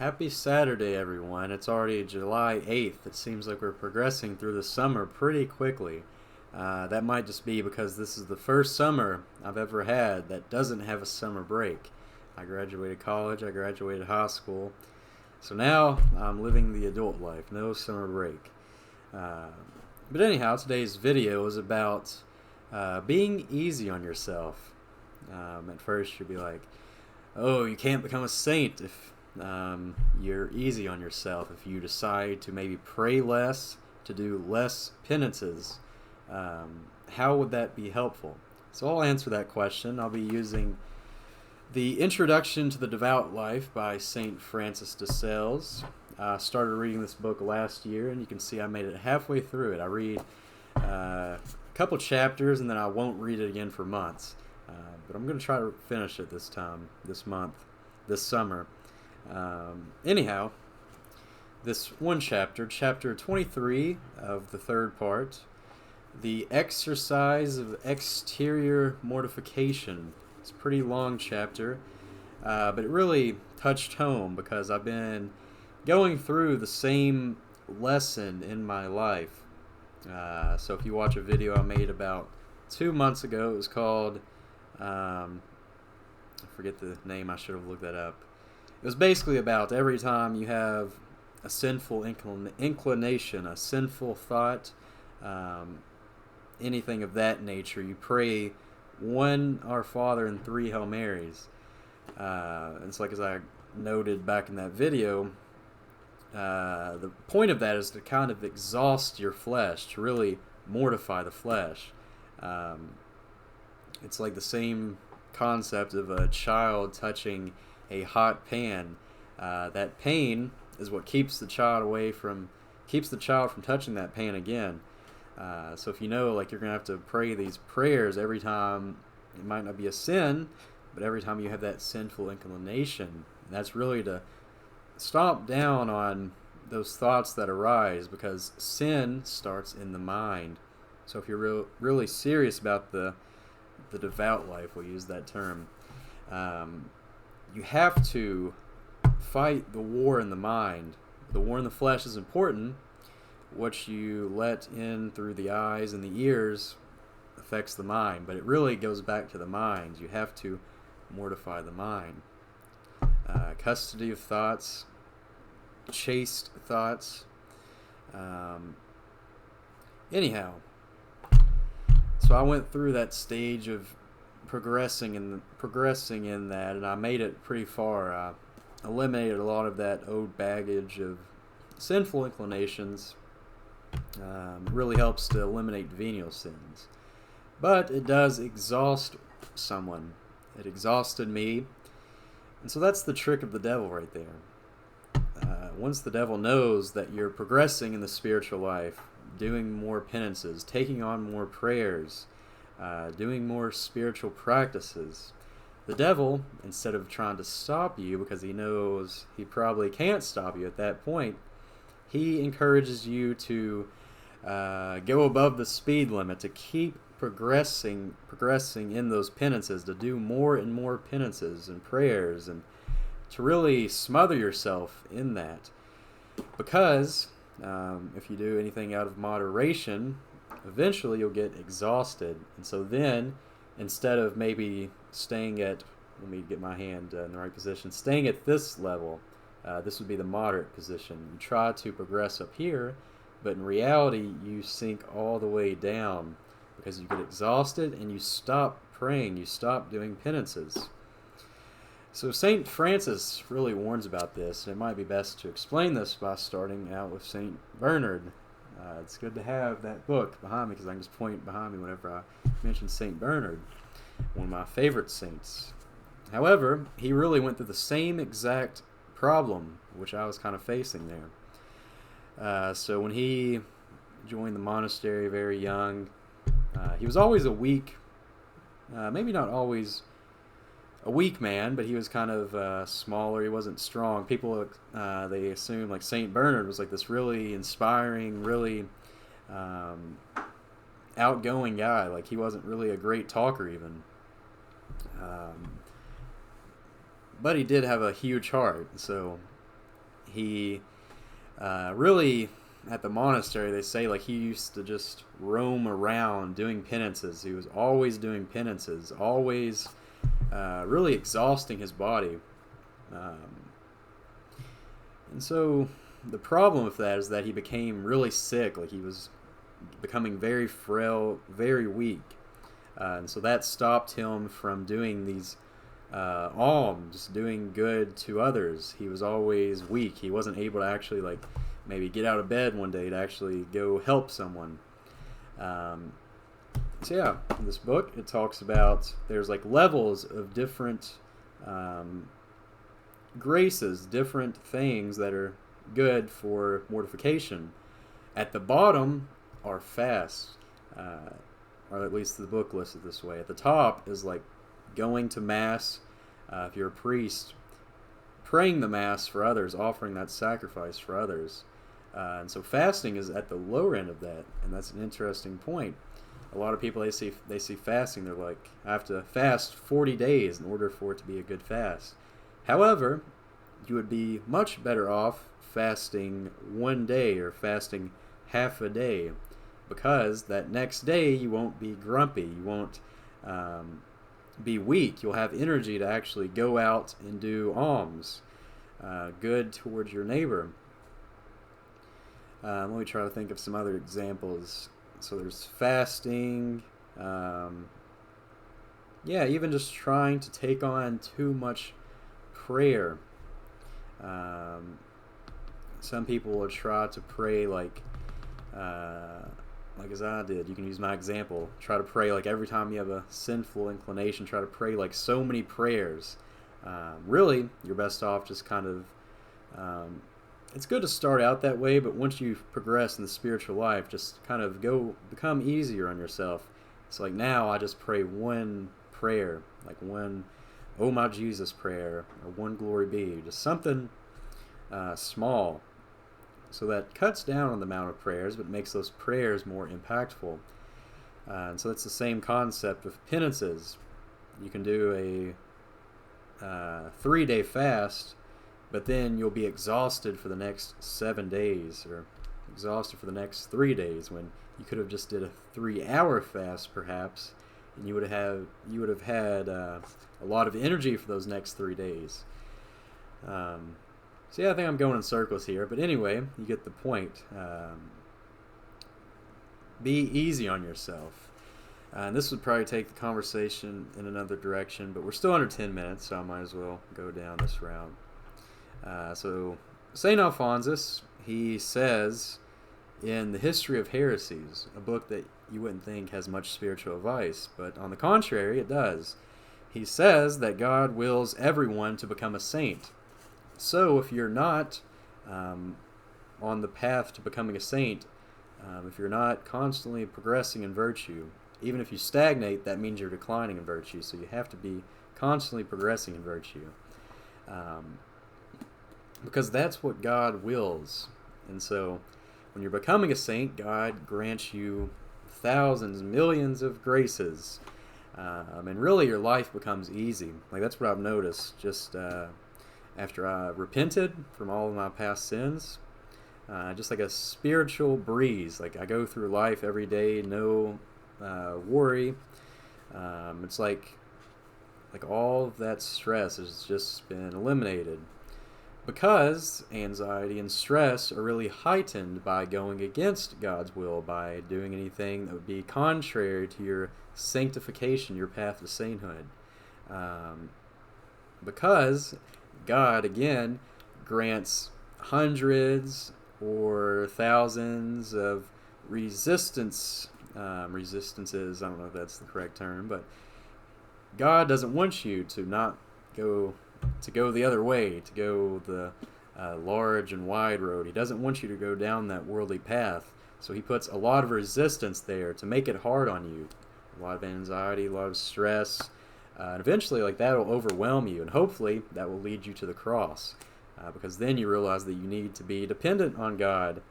Happy Saturday, everyone. It's already July 8th. It seems like we're progressing through the summer pretty quickly. That might just be because this is the first summer I've ever had that doesn't have a summer break. I graduated college, I graduated high school, so now I'm living the adult life, no summer break. Uh, but anyhow, today's video is about being easy on yourself. At first, you'll be like, oh, you can't become a saint if you're easy on yourself, if you decide to maybe pray less, to do less penances. How would that be helpful? So I'll answer that question. I'll be using the Introduction to the Devout Life by Saint Francis de Sales. I started reading this book last year, and you can see I made it halfway through it. I read a couple chapters, and then I won't read it again for months. But I'm going to try to finish it this month, this summer. Anyhow, this one chapter, chapter 23 of the third part, the exercise of exterior mortification. It's a pretty long chapter, but it really touched home because I've been going through the same lesson in my life. So if you watch a video I made about 2 months ago, it was called, I forget the name, I should have looked that up. It was basically about every time you have a sinful inclination, a sinful thought, anything of that nature, you pray 1 Our Father and 3 Hail Marys. It's like, as I noted back in that video, the point of that is to kind of exhaust your flesh, to really mortify the flesh. It's like the same concept of a child touching a hot pan. That pain is what keeps the child from touching that pan again. So if you know, like, you're gonna have to pray these prayers every time, it might not be a sin, but every time you have that sinful inclination, and that's really to stomp down on those thoughts that arise, because sin starts in the mind. So if you're really serious about the devout life, we'll use that term, you have to fight the war in the mind. The war in the flesh is important. What you let in through the eyes and the ears affects the mind, but it really goes back to the mind. You have to mortify the mind. Custody of thoughts, chaste thoughts. Anyhow, so I went through that stage of progressing in that, and I made it pretty far. I eliminated a lot of that old baggage of sinful inclinations. It really helps to eliminate venial sins, but it does exhaust someone. It exhausted me, and so that's the trick of the devil right there. Once the devil knows that you're progressing in the spiritual life, doing more penances, taking on more prayers, doing more spiritual practices, the devil, instead of trying to stop you, because he knows he probably can't stop you at that point, he encourages you to go above the speed limit, to keep progressing in those penances, to do more and more penances and prayers, and to really smother yourself in that. Because if you do anything out of moderation, eventually you'll get exhausted. And so then, instead of maybe staying at, let me get my hand in the right position, staying at this level, this would be the moderate position. You try to progress up here, but in reality you sink all the way down because you get exhausted and you stop praying, you stop doing penances. So Saint Francis really warns about this, and it might be best to explain this by starting out with Saint Bernard. It's good to have that book behind me because I can just point behind me whenever I mention Saint Bernard, one of my favorite saints. However, he really went through the same exact problem which I was kind of facing there. So when he joined the monastery very young, he was always a weak, maybe not always a weak man, but he was kind of smaller. He wasn't strong. People, they assumed like Saint Bernard was like this really inspiring, really outgoing guy. Like, he wasn't really a great talker even. But he did have a huge heart. So he really, at the monastery, they say like he used to just roam around doing penances. He was always doing penances, always really exhausting his body. And so the problem with that is that he became really sick. Like he was becoming very frail, very weak. And so that stopped him from doing these alms, doing good to others. He was always weak. He wasn't able to actually like maybe get out of bed one day to actually go help someone. So yeah, in this book it talks about there's like levels of different graces, different things that are good for mortification. At the bottom are fasts, or at least the book lists it this way. At the top is like going to Mass, if you're a priest, praying the Mass for others, offering that sacrifice for others. And so fasting is at the lower end of that, and that's an interesting point. A lot of people, they see fasting, they're like, I have to fast 40 days in order for it to be a good fast. However, you would be much better off fasting one day or fasting half a day, because that next day you won't be grumpy, you won't be weak, you'll have energy to actually go out and do alms, good towards your neighbor. Let me try to think of some other examples. So there's fasting, even just trying to take on too much prayer. Some people will try to pray like as I did. You can use my example. Try to pray like every time you have a sinful inclination, try to pray like so many prayers. Really, you're best off just kind of, it's good to start out that way, but once you progress in the spiritual life, just kind of become easier on yourself. So like now I just pray one prayer, like one "Oh my Jesus" prayer, or one "Glory be," just something small. So that cuts down on the amount of prayers, but makes those prayers more impactful. And so that's the same concept with penances. You can do a 3-day fast, but then you'll be exhausted for the next 7 days, or exhausted for the next 3 days, when you could have just did a 3-hour fast perhaps, and you would have had a lot of energy for those next 3 days. So yeah, I think I'm going in circles here, but anyway, you get the point. Be easy on yourself. And this would probably take the conversation in another direction, but we're still under 10 minutes, so I might as well go down this route. So St. Alphonsus, he says in The History of Heresies, a book that you wouldn't think has much spiritual advice, but on the contrary, it does. He says that God wills everyone to become a saint. So if you're not on the path to becoming a saint, if you're not constantly progressing in virtue, even if you stagnate, that means you're declining in virtue. So you have to be constantly progressing in virtue. Because that's what God wills. And so when you're becoming a saint, God grants you thousands, millions of graces. And really your life becomes easy. Like that's what I've noticed just after I repented from all of my past sins. Just like a spiritual breeze. Like I go through life every day, no worry. It's like all of that stress has just been eliminated. Because anxiety and stress are really heightened by going against God's will, by doing anything that would be contrary to your sanctification, your path to sainthood. Because God, again, grants hundreds or thousands of resistances, I don't know if that's the correct term, but God doesn't want you to not go the other way, to go the large and wide road. He doesn't want you to go down that worldly path. So he puts a lot of resistance there to make it hard on you. A lot of anxiety, a lot of stress. And eventually, that will overwhelm you. And hopefully, that will lead you to the cross. Because then you realize that you need to be dependent on God.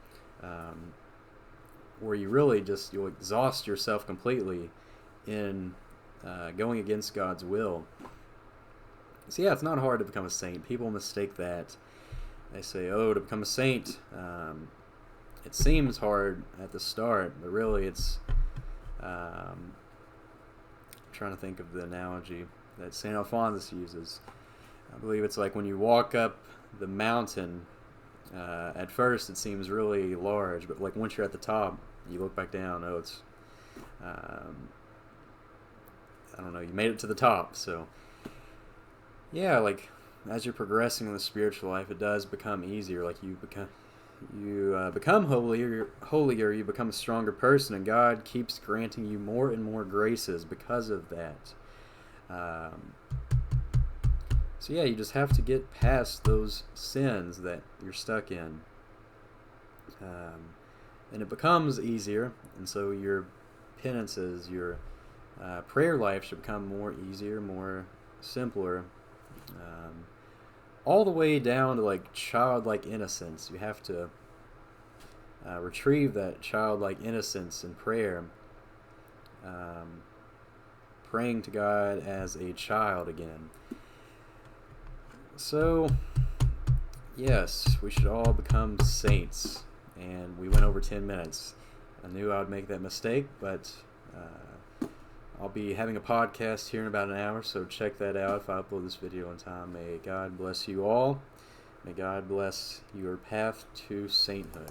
Or you really you'll exhaust yourself completely in going against God's will. So yeah, it's not hard to become a saint. People mistake that. they say, oh, to become a saint, it seems hard at the start, but really it's, I'm trying to think of the analogy that St. Alphonsus uses. I believe it's like when you walk up the mountain, at first it seems really large, but like once you're at the top, you look back down, oh, it's, I don't know, you made it to the top. So yeah, like as you're progressing in the spiritual life, it does become easier. Like you become holier, you become a stronger person, and God keeps granting you more and more graces because of that. Um, so yeah, you just have to get past those sins that you're stuck in, and it becomes easier. And so your penances, your prayer life should become more easier, more simpler, um, all the way down to like childlike innocence. You have to retrieve that childlike innocence in prayer, um, praying to God as a child again. So, yes, we should all become saints. And we went over 10 minutes. I knew I would make that mistake, but I'll be having a podcast here in about an hour, so check that out if I upload this video on time. May God bless you all. May God bless your path to sainthood.